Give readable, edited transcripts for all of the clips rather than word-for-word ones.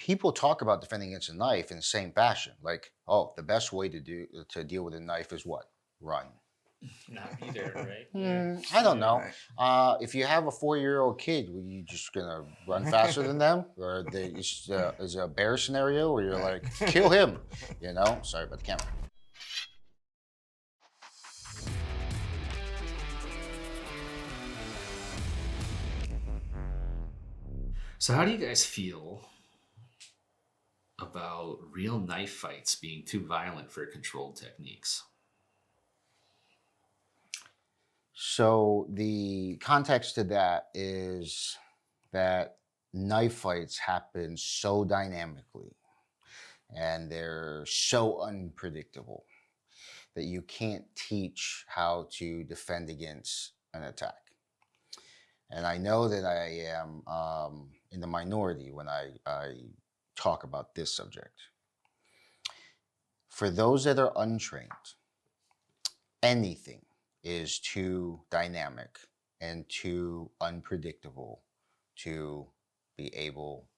people talk about defending against a knife in the same fashion. Like, oh, the best way to deal with a knife is what? Run. Not be there, right? Yeah. I don't Yeah. know. Right. If you have a 4-year-old kid, were you just gonna run faster than them, or is it a bear scenario where you're Right. like, kill him? Sorry about the camera. So, how do you guys feel about real knife fights being too violent for controlled techniques? So the context to that is that knife fights happen so dynamically and they're so unpredictable that you can't teach how to defend against an attack. And I know that I am in the minority when I talk about this subject. For those that are untrained, anything is too dynamic and too unpredictable to be able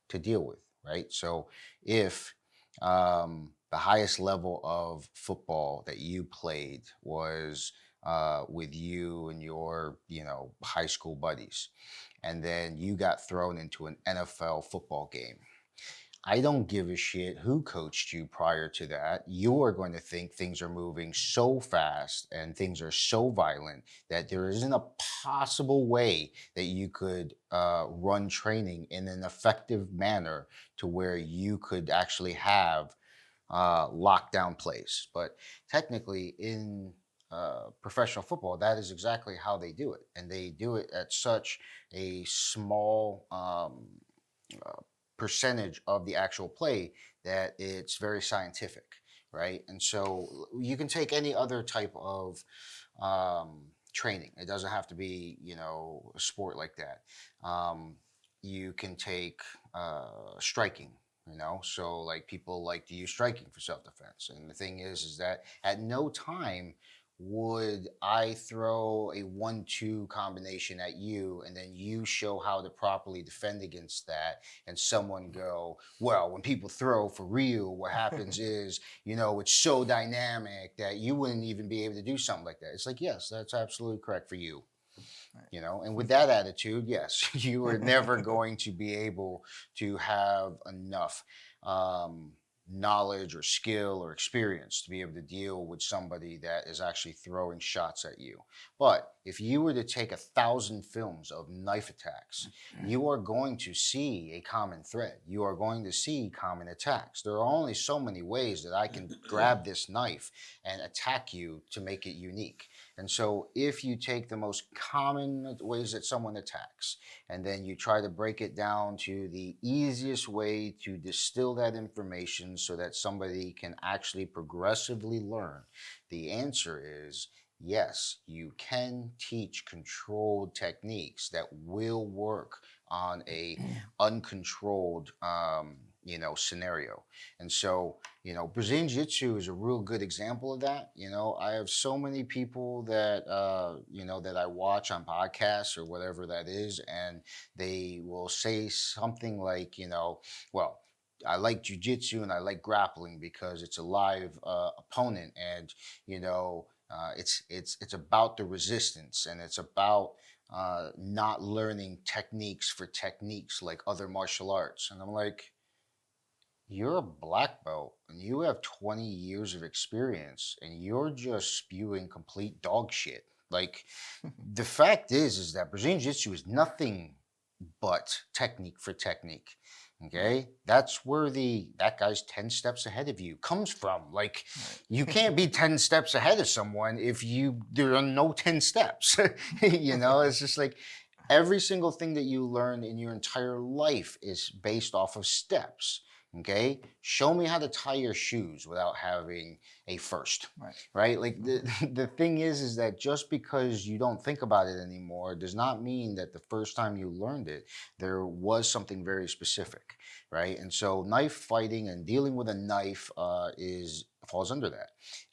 to deal with, right? So if the highest level of football that you played was with you and your, high school buddies, and then you got thrown into an NFL football game, I don't give a shit who coached you prior to that. You are going to think things are moving so fast and things are so violent that there isn't a possible way that you could run training in an effective manner to where you could actually have lockdown plays. But technically, in professional football, that is exactly how they do it. And they do it at such a small uh, percentage of the actual play that it's very scientific, right? And so you can take any other type of training. It doesn't have to be, a sport like that. You can take striking. So like people like to use striking for self-defense, and the thing is that at no time would I throw a 1-2 combination at you and then you show how to properly defend against that and someone go, well, when people throw for real, what happens is, it's so dynamic that you wouldn't even be able to do something like that. It's like, yes, that's absolutely correct for you. And with that attitude, yes, you are never going to be able to have enough um, knowledge or skill or experience to be able to deal with somebody that is actually throwing shots at you. But if you were to take 1,000 films of knife attacks, you are going to see a common thread. You are going to see common attacks. There are only so many ways that I can grab this knife and attack you to make it unique. And so if you take the most common ways that someone attacks and then you try to break it down to the easiest way to distill that information so that somebody can actually progressively learn, the answer is yes, you can teach controlled techniques that will work on a uncontrolled scenario. And so Brazilian Jiu-Jitsu is a real good example of that. I have so many people that, that I watch on podcasts or whatever that is, and they will say something like, well, I like jujitsu and I like grappling because it's a live opponent, and it's about the resistance and it's about not learning techniques for techniques like other martial arts. And I'm like, you're a black belt and you have 20 years of experience and you're just spewing complete dog shit. Like the fact is that Brazilian Jiu-Jitsu is nothing but technique for technique. Right. Okay, that's where that guy's 10 steps ahead of you comes from. Like you Right. can't be 10 steps ahead of someone if there are no 10 steps. It's just like every single thing that you learn in your entire life is based off of steps. Okay, show me how to tie your shoes without having a first, Right. right? Like the thing is that just because you don't think about it anymore does not mean that the first time you learned it there was something very specific, right? And so knife fighting and dealing with a knife is falls under that.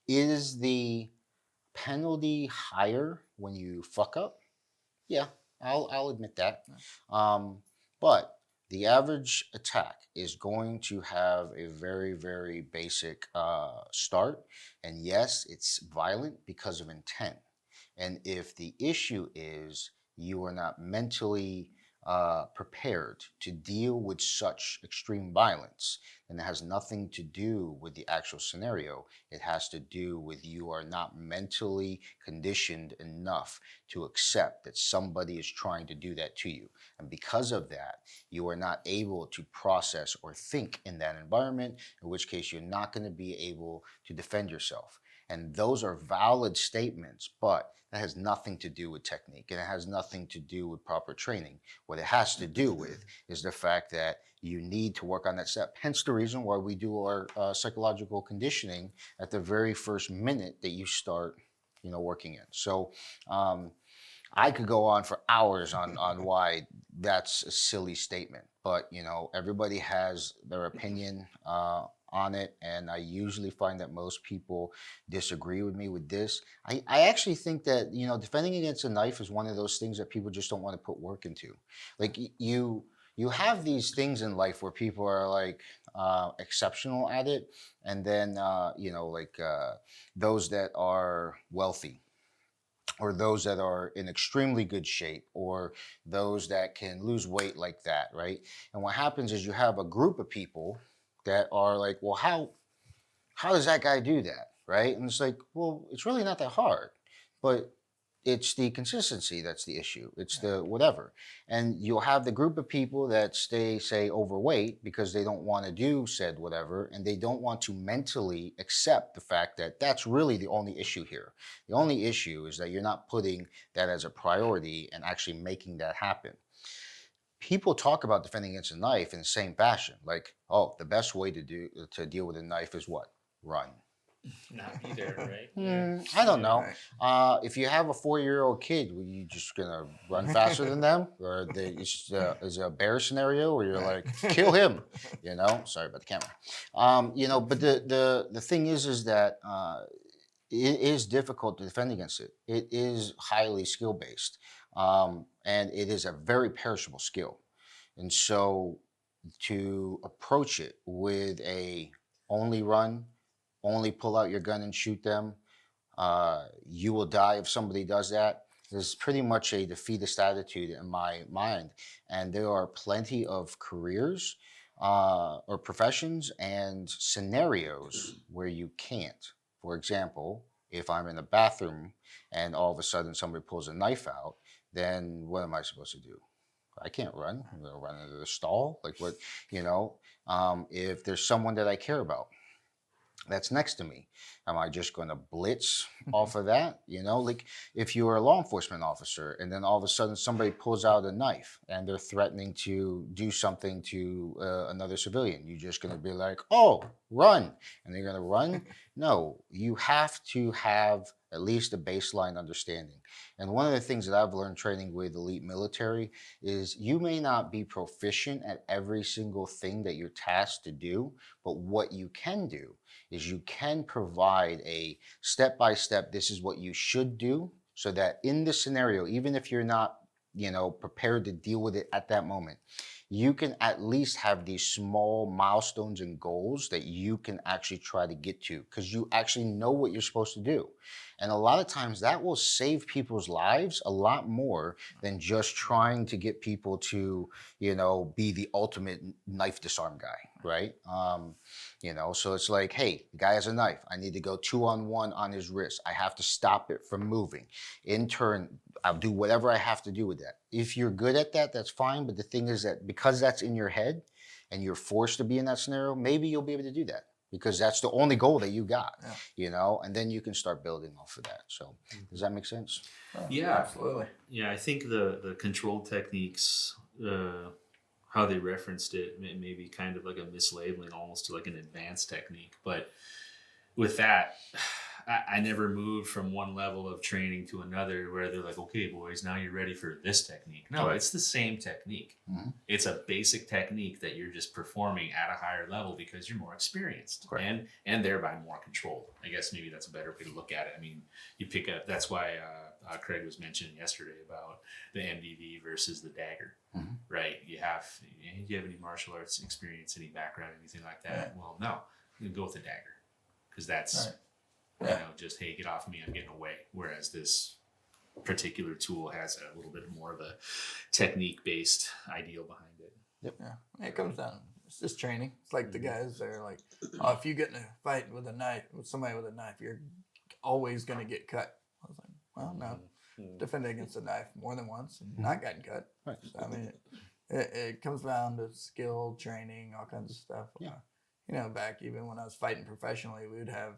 Is the penalty higher when you fuck up? Yeah, I'll admit that. Yeah. Um, but The average attack is going to have a very, very basic start. And yes, it's violent because of intent. And if the issue is you are not mentally prepared to deal with such extreme violence, then it has nothing to do with the actual scenario. It has to do with you are not mentally conditioned enough to accept that somebody is trying to do that to you. And because of that, you are not able to process or think in that environment, in which case you're not going to be able to defend yourself. And those are valid statements, but that has nothing to do with technique and it has nothing to do with proper training. What it has to do with is the fact that you need to work on that step. Hence the reason why we do our psychological conditioning at the very first minute that you start, working in. So I could go on for hours on why that's a silly statement, but everybody has their opinion on it, and I usually find that most people disagree with me with this. I actually think that defending against a knife is one of those things that people just don't want to put work into. Like you have these things in life where people are like exceptional at it, and then those that are wealthy or those that are in extremely good shape or those that can lose weight like that, right? And what happens is you have a group of people that are like, well, how does that guy do that, right? And it's like, well, it's really not that hard, but it's the consistency that's the issue. It's the whatever. And you'll have the group of people that stay, say, overweight because they don't want to do said whatever, and they don't want to mentally accept the fact that that's really the only issue here. The only issue is that you're not putting that as a priority and actually making that happen. People talk about defending against a knife in the same fashion, like, oh, the best way to deal with a knife is what? Run. Not be there, right? Yeah. I don't know. Right. If you have a 4-year-old kid, were you just gonna run faster than them, or is it a bear scenario where you're like, kill him? Sorry about the camera. But the thing is that it is difficult to defend against it. It is highly skill based, and it is a very perishable skill. And so to approach it with a only run, only pull out your gun and shoot them, you will die if somebody does that. There's pretty much a defeatist attitude in my mind. And there are plenty of careers or professions and scenarios where you can't. For example, if I'm in a bathroom and all of a sudden somebody pulls a knife out, then what am I supposed to do? I can't run. I'm going to run into the stall. Like what, if there's someone that I care about that's next to me, am I just going to blitz off of that? Like if you're a law enforcement officer and then all of a sudden somebody pulls out a knife and they're threatening to do something to another civilian, you're just going to be like, oh, run. And they're going to run? No, you have to have at least a baseline understanding. And one of the things that I've learned training with elite military is you may not be proficient at every single thing that you're tasked to do, but what you can do is you can provide a step-by-step, this is what you should do, so that in the scenario, even if you're not, prepared to deal with it at that moment, you can at least have these small milestones and goals that you can actually try to get to because you actually know what you're supposed to do. And a lot of times that will save people's lives a lot more than just trying to get people to, be the ultimate knife disarm guy, right? So it's like, hey, the guy has a knife. I need to go 2-on-1 on his wrist. I have to stop it from moving. In turn, I'll do whatever I have to do with that. If you're good at that, that's fine. But the thing is that because that's in your head and you're forced to be in that scenario, maybe you'll be able to do that because that's the only goal that you got, and then you can start building off of that. So does that make sense? Oh, Yeah, absolutely. Yeah, I think the control techniques, how they referenced it, may be kind of like a mislabeling almost to like an advanced technique. But with that, I never moved from one level of training to another where they're like, okay, boys, now you're ready for this technique. No, it's the same technique. Mm-hmm. It's a basic technique that you're just performing at a higher level because you're more experienced and thereby more controlled. I guess maybe that's a better way to look at it. I mean, you pick up, that's why Craig was mentioning yesterday about the MDV versus the dagger, Mm-hmm. right? Do you have any martial arts experience, any background, anything like that? Yeah. Well, no, you go with the dagger because that's, Right. Yeah. just, hey, get off me, I'm getting away. Whereas this particular tool has a little bit more of a technique-based ideal behind it. Yeah, it comes down. It's just training. It's like the guys that are like, oh, if you get in a fight with somebody with a knife, you're always gonna get cut. I was like, well, no, defended against a knife more than once and not gotten cut. Right. So, I mean, it comes down to skill, training, all kinds of stuff. Yeah. Back even when I was fighting professionally, we would have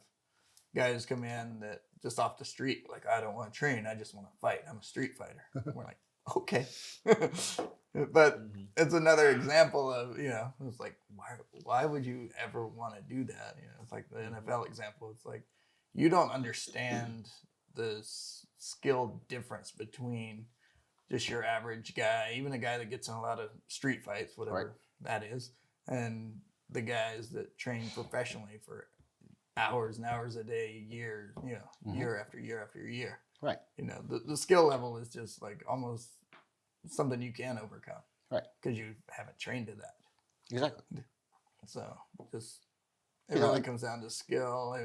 guys come in that just off the street, like, I don't want to train, I just want to fight. I'm a street fighter. We're like, okay. But it's another example of, it's like, why would you ever want to do that? It's like the NFL example. It's like, you don't understand the skill difference between just your average guy, even a guy that gets in a lot of street fights, whatever that is, and the guys that train professionally for hours and hours a day, year after year after year. Right. The skill level is just like almost something you can overcome. Right. Because you haven't trained to that. Exactly. So it really comes down to skill.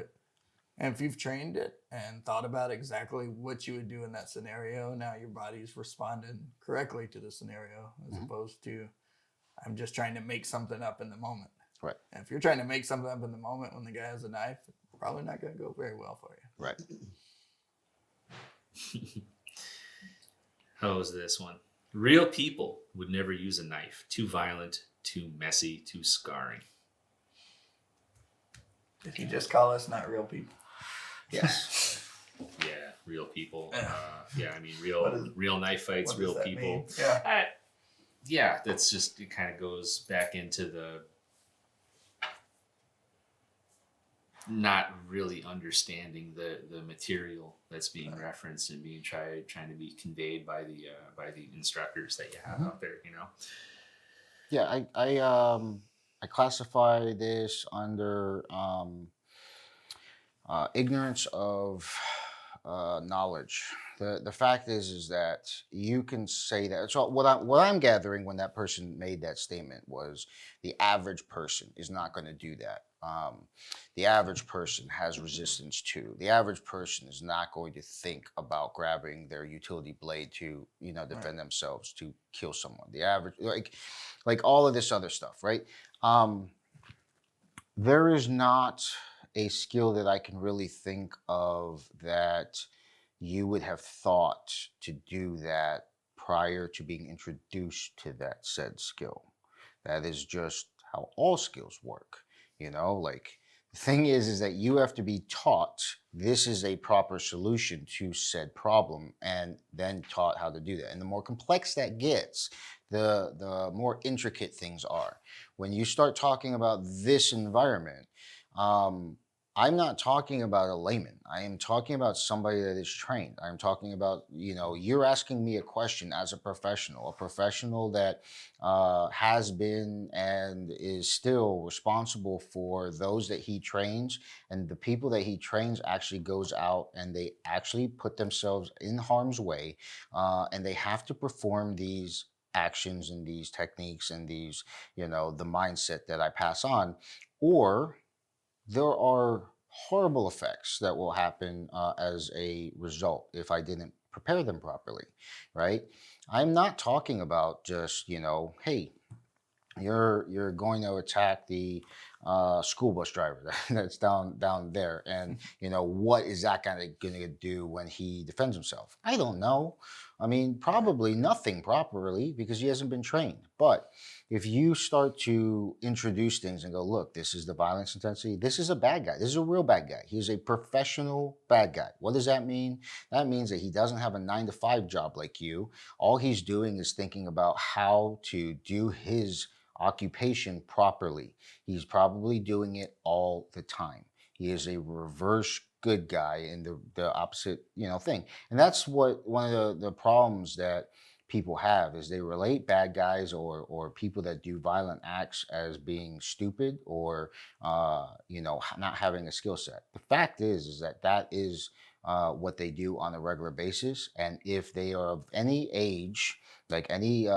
And if you've trained it and thought about exactly what you would do in that scenario, now your body's responded correctly to the scenario as opposed to, I'm just trying to make something up in the moment. Right. And if you're trying to make something up in the moment when the guy has a knife, it's probably not going to go very well for you. Right. How is this one? Real people would never use a knife. Too violent, too messy, too scarring. Did you just call us not real people? Yes. Yeah, real people. Yeah. I mean, real knife fights, What real does that people. mean? Yeah. Yeah, that's just, it kind of goes back into the not really understanding the material that's being referenced and being trying to be conveyed by the instructors that you have out there. Yeah, I classify this under ignorance of knowledge. The fact is that you can say that. So what I'm gathering when that person made that statement was the average person is not going to do that. The average person has resistance to. The average person is not going to think about grabbing their utility blade to defend themselves, to kill someone. The average, like all of this other stuff, right? There is not a skill that I can really think of that you would have thought to do that prior to being introduced to that said skill. That is just how all skills work. Like the thing is that you have to be taught this is a proper solution to said problem and then taught how to do that. And the more complex that gets, the more intricate things are. When you start talking about this environment, I'm not talking about a layman. I am talking about somebody that is trained. I'm talking about, you're asking me a question as a professional that has been and is still responsible for those that he trains, and the people that he trains actually goes out and they actually put themselves in harm's way, and they have to perform these actions and these techniques and these, the mindset that I pass on, or there are horrible effects that will happen as a result if I didn't prepare them properly, right? I'm not talking about just, hey, you're going to attack the school bus driver that's down there, and what is that going to do when he defends himself? I don't know. I mean, probably nothing properly because he hasn't been trained. But if you start to introduce things and go, look, this is the violence intensity. This is a bad guy. This is a real bad guy. He's a professional bad guy. What does that mean? That means that he doesn't have a 9-to-5 job like you. All he's doing is thinking about how to do his occupation properly. He's probably doing it all the time. He is a reverse good guy in the opposite, thing. And that's what one of the problems that people have is they relate bad guys or people that do violent acts as being stupid or not having a skill set. The fact is that is what they do on a regular basis. And if they are of any age, like any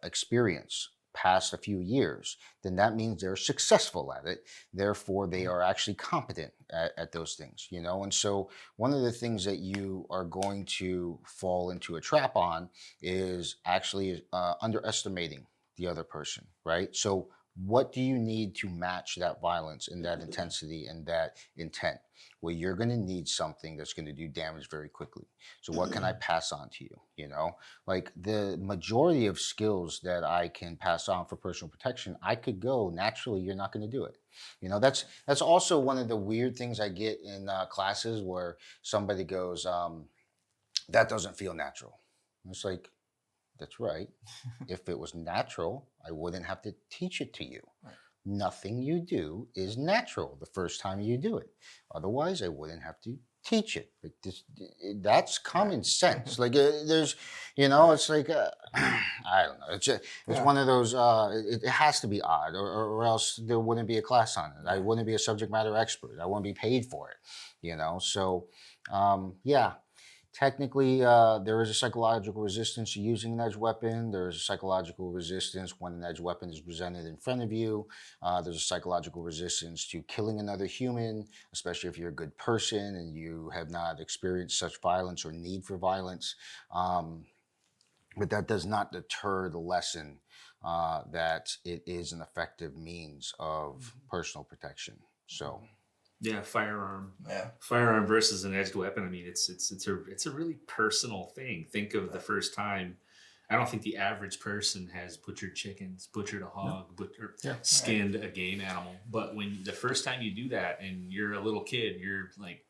experience past a few years, then that means they're successful at it. Therefore, they are actually competent at those things, you know? And so one of the things that you are going to fall into a trap on is actually underestimating the other person, right? So what do you need to match that violence and that intensity and that intent? Well, you're going to need something that's going to do damage very quickly. So what can I pass on to you? You know, like the majority of skills that I can pass on for personal protection, I could go naturally. You're not going to do it. You know, that's also one of the weird things I get in classes where somebody goes, that doesn't feel natural. And it's like, that's right. If it was natural, I wouldn't have to teach it to you. Right. Nothing you do is natural the first time you do it. Otherwise, I wouldn't have to teach it. Like this, that's common sense. Like there's, you know, it's like I don't know. It's one of those. It has to be odd, or else there wouldn't be a class on it. I wouldn't be a subject matter expert. I wouldn't be paid for it. You know, so yeah. Technically, there is a psychological resistance to using an edge weapon. There is a psychological resistance when an edge weapon is presented in front of you. There's a psychological resistance to killing another human, especially if you're a good person and you have not experienced such violence or need for violence. But that does not deter the lesson that it is an effective means of personal protection. So. Yeah, firearm. Yeah. Firearm versus an edged weapon. I mean, it's a really personal thing. Think of the first time. I don't think the average person has butchered chickens, butchered a hog, skinned a game animal. But when the first time you do that and you're a little kid, you're like,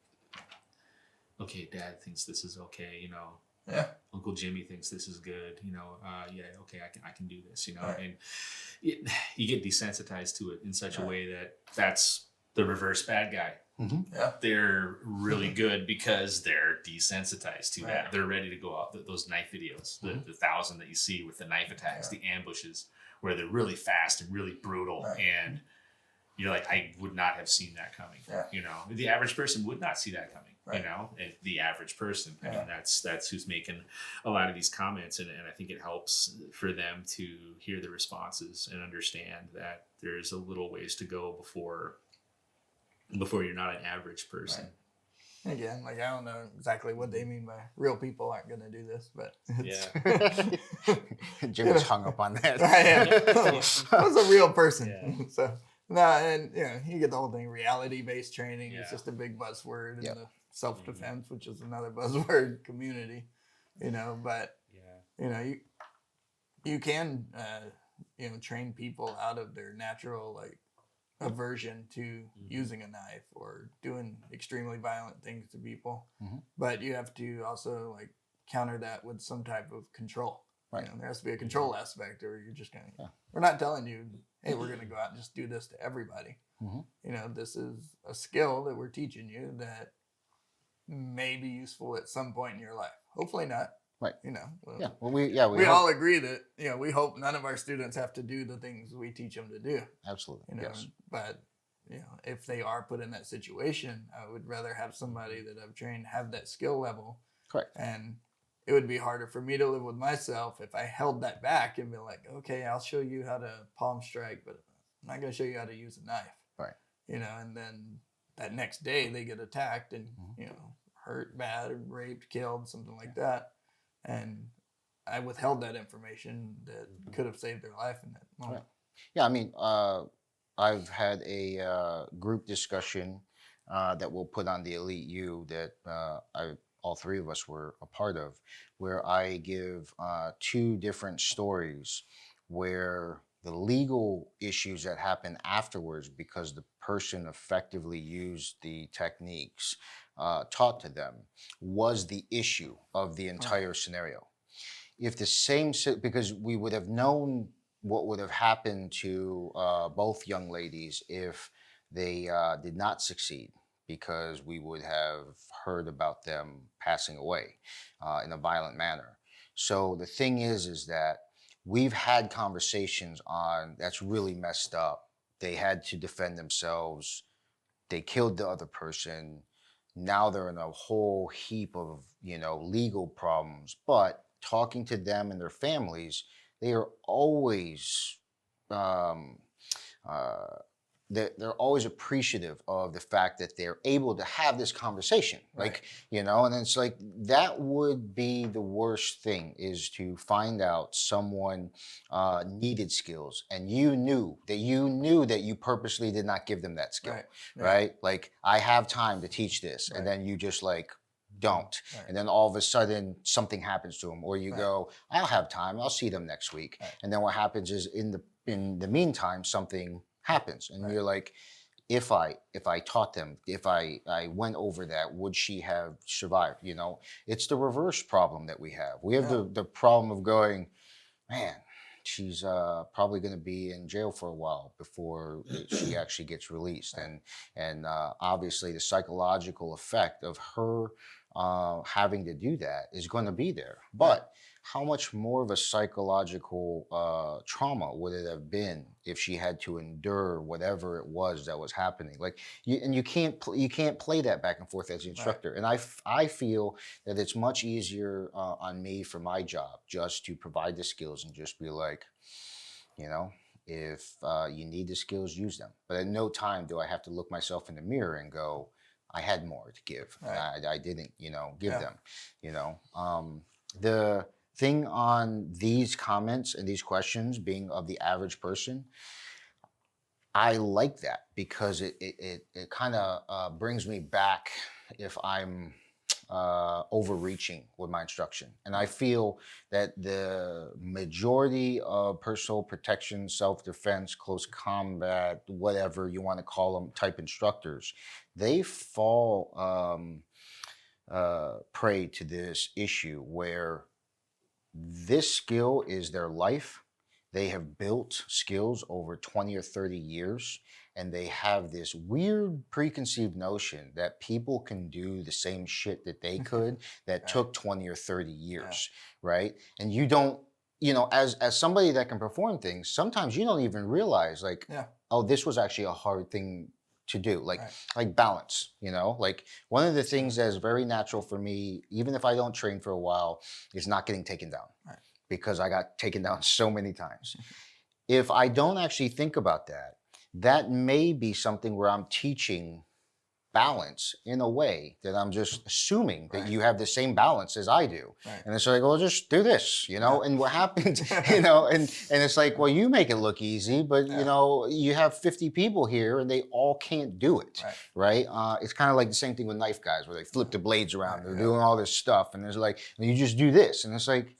okay, Dad thinks this is okay, you know. Yeah. Uncle Jimmy thinks this is good, you know. Yeah, okay, I can do this, you know. Right. And you get desensitized to it in such a way that that's the reverse bad guy. Mm-hmm. Yeah. They're really good because they're desensitized to Right. that. They're ready to go out. Those knife videos, the 1,000 that you see with the knife attacks, the ambushes, where they're really fast and really brutal. Right. And you're like, I would not have seen that coming. Yeah. You know, the average person would not see that coming. Right. You know, and the average person. I Yeah. mean, that's who's making a lot of these comments, and I think it helps for them to hear the responses and understand that there's a little ways to go before you're not an average person. Right. Again, like I don't know exactly what they mean by real people aren't going to do this, but Jimmy's hung up on that. I am. What's a real person? Yeah. So no, and you get the whole thing. Reality-based training is Yeah. just a big buzzword in Yep. the self-defense, which is another buzzword. Community, but you can train people out of their natural aversion to using a knife or doing extremely violent things to people. Mhm. But you have to also counter that with some type of control. Right. There has to be a control aspect, or you're just going to, we're not telling you, hey, we're going to go out and just do this to everybody. Mhm. This is a skill that we're teaching you that may be useful at some point in your life. Hopefully not. Right. Well, Yeah. Well, we all agree that, we hope none of our students have to do the things we teach them to do. Absolutely. Yes. But if they are put in that situation, I would rather have somebody that I've trained have that skill level. Correct. And it would be harder for me to live with myself if I held that back and be like, okay, I'll show you how to palm strike, but I'm not going to show you how to use a knife. Right. And then that next day they get attacked and, hurt bad or raped, killed, something like that. And I withheld that information that could have saved their life in that moment. Right. Yeah. I mean, I've had a group discussion that we'll put on the Elite U that all three of us were a part of, where I give two different stories where the legal issues that happen afterwards because the person effectively used the techniques taught to them was the issue of the entire scenario. If the same, because we would have known what would have happened to both young ladies if they did not succeed, because we would have heard about them passing away in a violent manner. So the thing is that we've had conversations on that's really messed up. They had to defend themselves. They killed the other person. now they're in a whole heap of, legal problems. But talking to them and their families, they are always um, uh, they're always appreciative of the fact that they're able to have this conversation. Right. Like, and it's like that would be the worst thing, is to find out someone needed skills and you knew that you purposely did not give them that skill. Right. Right? Like, I have time to teach this, and Right. then you just like don't. Right. And then all of a sudden something happens to them, or you Right. go, I'll have time, I'll see them next week. Right. And then what happens is, in the meantime, something happens, and Right. you're like, if I taught them, if I went over that, would she have survived? It's the reverse problem that we have. We have Yeah. the problem of going, man, she's probably going to be in jail for a while before she actually gets released. And obviously the psychological effect of her having to do that is going to be there. But how much more of a psychological trauma would it have been if she had to endure whatever it was that was happening? Like, you can't play that back and forth as the instructor. And I feel that it's much easier on me for my job just to provide the skills and just be like, if you need the skills, use them. But at no time do I have to look myself in the mirror and go, I had more to give. Right. I didn't, give them. The thing on these comments and these questions being of the average person, I like that, because it kind of brings me back if I'm overreaching with my instruction. And I feel that the majority of personal protection, self-defense, close combat, whatever you want to call them, type instructors, they fall prey to this issue where this skill is their life. They have built skills over 20 or 30 years, and they have this weird preconceived notion that people can do the same shit that they could that Right. took 20 or 30 years, right? And you don't, as somebody that can perform things, sometimes you don't even realize, like, oh, this was actually a hard thing to do, like Right. like balance. Like, one of the things that is very natural for me, even if I don't train for a while, is not getting taken down. Right. Because I got taken down so many times. If I don't actually think about that, that may be something where I'm teaching balance in a way that I'm just assuming that Right. you have the same balance as I do. Right. And it's like, well, just do this, and what happens, and it's like, well, you make it look easy, but you have 50 people here and they all can't do it. Right. It's kind of like the same thing with knife guys, where they flip the blades around, they're doing all this stuff, and there's like, you just do this. And it's like,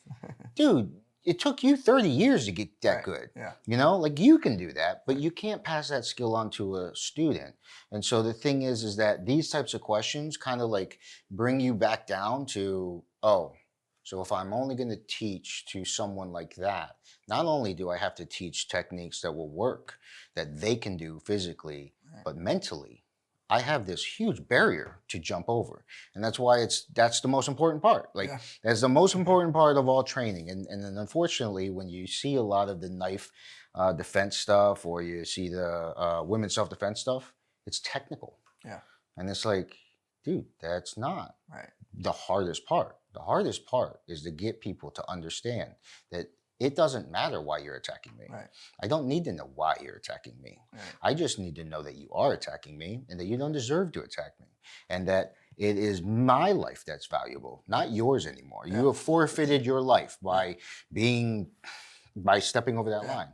dude, it took you 30 years to get that good. Like, you can do that, but you can't pass that skill on to a student. And so the thing is that these types of questions kind of like bring you back down to, oh, so if I'm only going to teach to someone like that, not only do I have to teach techniques that will work, that they can do physically, but mentally, I have this huge barrier to jump over. And that's why that's the most important part. Like, that's the most important part of all training. And then unfortunately, when you see a lot of the knife defense stuff, or you see the women's self-defense stuff, it's technical. And it's like, dude, that's not the hardest part. The hardest part is to get people to understand that it doesn't matter why you're attacking me. I don't need to know why you're attacking me. I just need to know that you are attacking me, and that you don't deserve to attack me, and that it is my life that's valuable, not yours anymore. You have forfeited your life by stepping over that line,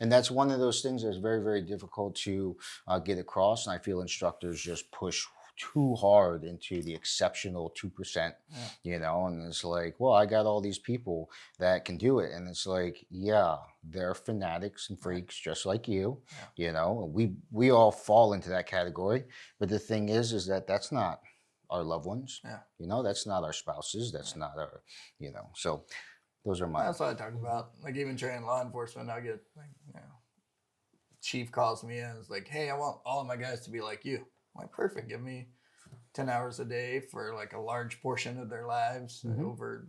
And that's one of those things that's very, very difficult to get across. And I feel instructors just push too hard into the exceptional 2%, and it's like, well, I got all these people that can do it. And it's like, yeah, they're fanatics and freaks just like you, we all fall into that category. But the thing is that that's not our loved ones, that's not our spouses, that's not our, so those are my. That's what I talk about. Like, even training law enforcement, I get like, chief calls me and is like, hey, I want all of my guys to be like you. I'm like, perfect. Give me 10 hours a day for like a large portion of their lives over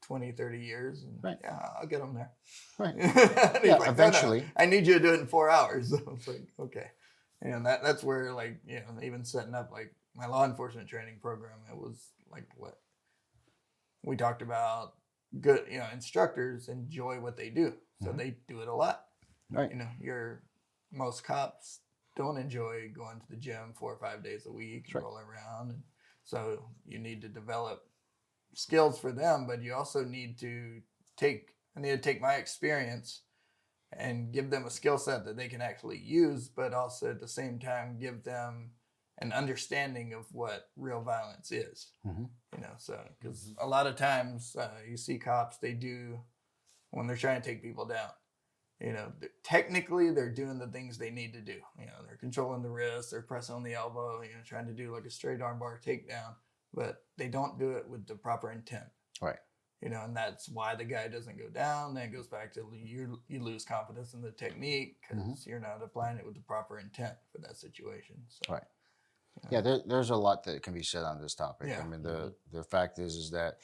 20, 30 years. And I'll get them there. Like, eventually. No, I need you to do it in 4 hours. It's like, okay. And that's where, like, even setting up, like, my law enforcement training program, it was like what we talked about. Good, instructors enjoy what they do, so they do it a lot. Right. Most cops don't enjoy going to the gym 4 or 5 days a week and rolling around, and so you need to develop skills for them, but you also need to take my experience and give them a skill set that they can actually use, but also at the same time give them an understanding of what real violence is. So because a lot of times you see cops, they do, when they're trying to take people down, technically they're doing the things they need to do. They're controlling the wrist, they're pressing on the elbow, trying to do like a straight arm bar takedown, but they don't do it with the proper intent. Right. And that's why the guy doesn't go down. Then it goes back to you lose confidence in the technique because you're not applying it with the proper intent for that situation. So, right. Yeah, there's a lot that can be said on this topic. Yeah. I mean, the fact is that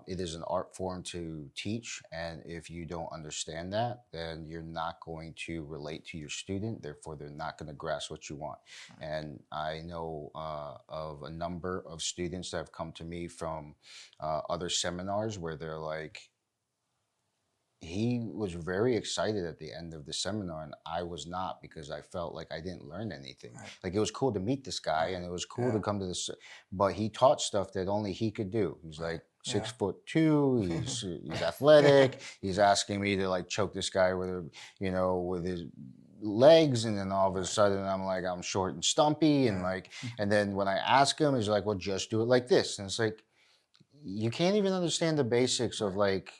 it is an art form to teach, and if you don't understand that, then you're not going to relate to your student. Therefore, they're not going to grasp what you want. Right. And I know of a number of students that have come to me from other seminars where they're like, he was very excited at the end of the seminar, and I was not, because I felt like I didn't learn anything. Right. Like, it was cool to meet this guy, and it was cool to come to this, but he taught stuff that only he could do. He's like 6'2", he's athletic. He's asking me to like choke this guy with with his legs, and then all of a sudden I'm like, I'm short and stumpy, and and then when I ask him, he's like, well, just do it like this. And it's like, you can't even understand the basics of like,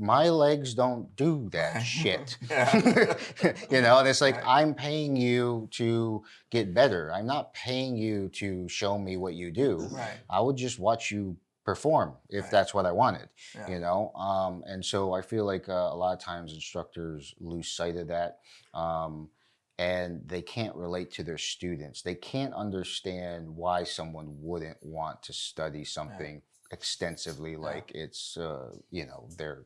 my legs don't do that shit. And it's like, I'm paying you to get better. I'm not paying you to show me what you do. Right. I would just watch you perform if that's what I wanted, and so I feel like a lot of times instructors lose sight of that, and they can't relate to their students. They can't understand why someone wouldn't want to study something extensively, like it's they're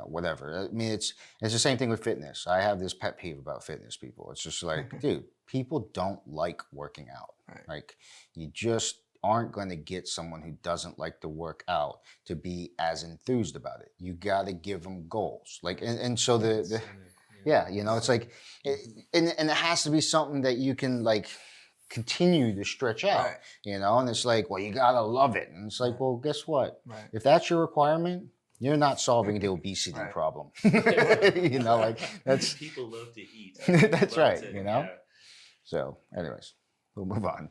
whatever. I mean, it's the same thing with fitness. I have this pet peeve about fitness people. It's just like, dude, people don't like working out. Right. Like, you just aren't going to get someone who doesn't like to work out to be as enthused about it. You got to give them goals. Like, and so it's like, and it has to be something that you can like continue to stretch out, and it's like, well, you got to love it. And it's like, well, guess what? Right. If that's your requirement, you're not solving the obesity problem. Like, that's, people love to eat. That's right. So anyways, we'll move on.